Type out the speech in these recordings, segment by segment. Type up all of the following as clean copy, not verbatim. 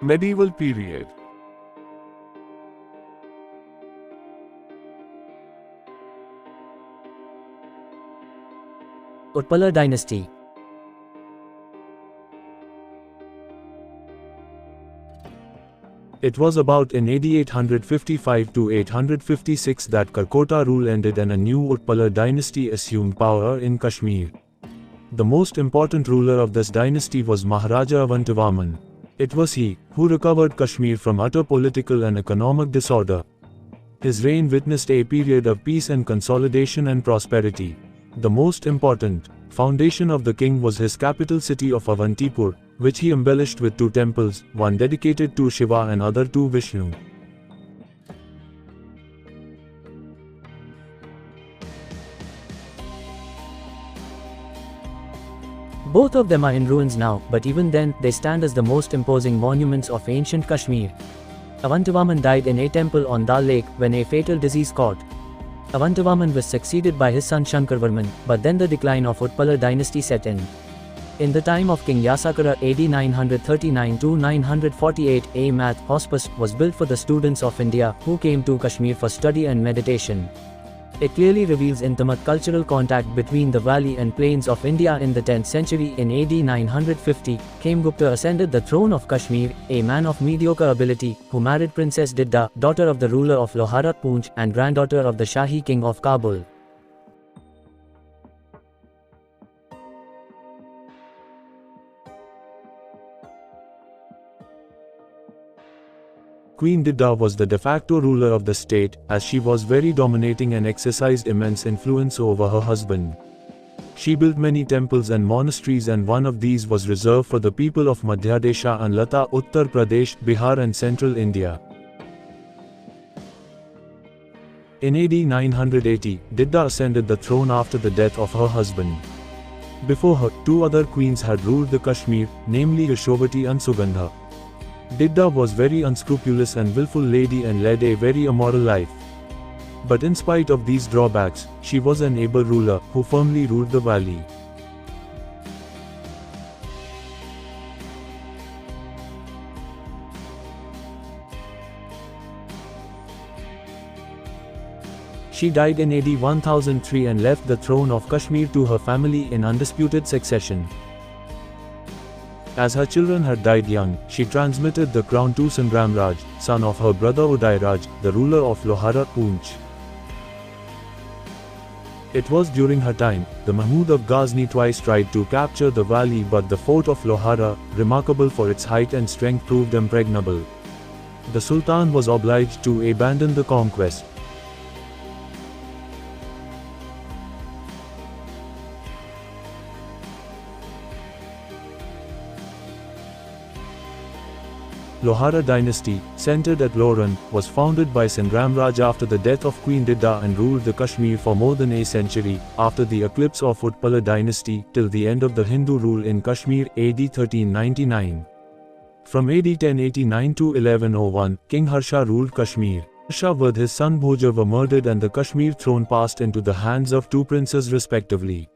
Medieval period. Utpala dynasty. It was about in AD 855 to 856 that Karkota rule ended and a new Utpala dynasty assumed power in Kashmir. The most important ruler of this dynasty was Maharaja Avantivarman. It was he who recovered Kashmir from utter political and economic disorder. His reign witnessed a period of peace and consolidation and prosperity. The most important foundation of the king was his capital city of Avantipur, which he embellished with 2 temples, one dedicated to Shiva and other to Vishnu. Both of them are in ruins now, but even then, they stand as the most imposing monuments of ancient Kashmir. Avantivarman died in a temple on Dal Lake when a fatal disease caught. Avantivarman was succeeded by his son Shankarvarman, but then the decline of Utpala dynasty set in. In the time of King Yasakara AD 939 to 948, a math hospice was built for the students of India who came to Kashmir for study and meditation. It clearly reveals intimate cultural contact between the valley and plains of India. In the 10th century in AD 950, Kamgupta ascended the throne of Kashmir, a man of mediocre ability, who married Princess Didda, daughter of the ruler of Lohara Poonch and granddaughter of the Shahi king of Kabul. Queen Didda was the de facto ruler of the state, as she was very dominating and exercised immense influence over her husband. She built many temples and monasteries, and one of these was reserved for the people of Madhya Desha and Lata, Uttar Pradesh, Bihar and central India. In AD 980, Didda ascended the throne after the death of her husband. Before her, 2 other queens had ruled the Kashmir, namely Yashovati and Sugandha. Didda was very unscrupulous and willful lady and led a very immoral life. But in spite of these drawbacks, she was an able ruler who firmly ruled the valley. She died in AD 1003 and left the throne of Kashmir to her family in undisputed succession. As her children had died young, she transmitted the crown to Sangramraj, son of her brother Udayraj, the ruler of Lohara Poonch. It was during her time, the Mahmud of Ghazni twice tried to capture the valley, but the fort of Lohara, remarkable for its height and strength, proved impregnable. The Sultan was obliged to abandon the conquest. Lohara dynasty, centered at Loran, was founded by Sangramraj after the death of Queen Didda and ruled the Kashmir for more than a century, after the eclipse of Utpala dynasty, till the end of the Hindu rule in Kashmir AD 1399. From AD 1089 to 1101, King Harsha ruled Kashmir. Harsha with his son Bhoja were murdered and the Kashmir throne passed into the hands of 2 princes respectively.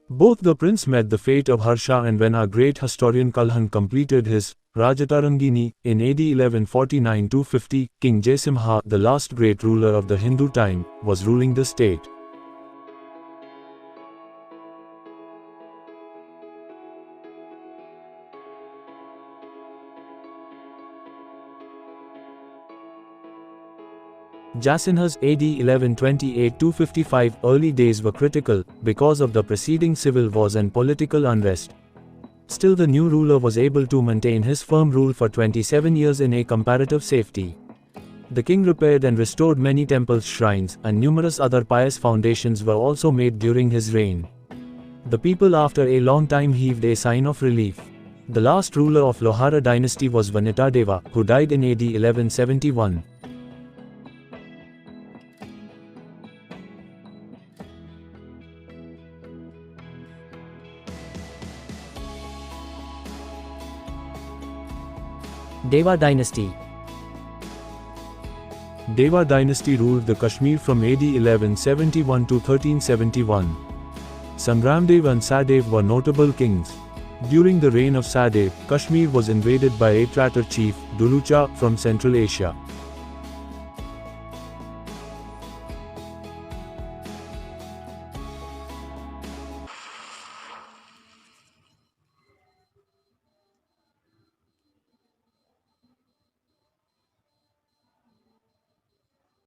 Both the prince met the fate of Harsha, and when our great historian Kalhan completed his Rajatarangini in AD 1149-50, King Jaisimha, the last great ruler of the Hindu time, was ruling the state. Jaisinha's AD 1128-55 early days were critical, because of the preceding civil wars and political unrest. Still, the new ruler was able to maintain his firm rule for 27 years in a comparative safety. The king repaired and restored many temples, shrines, and numerous other pious foundations were also made during his reign. The people after a long time heaved a sigh of relief. The last ruler of Lohara dynasty was Vanitadeva, who died in AD 1171. Deva dynasty. Deva dynasty ruled the Kashmir from AD 1171 to 1371. Sangramdev and Sadev were notable kings. During the reign of Sadeh, Kashmir was invaded by a Tatar chief, Dulucha, from Central Asia.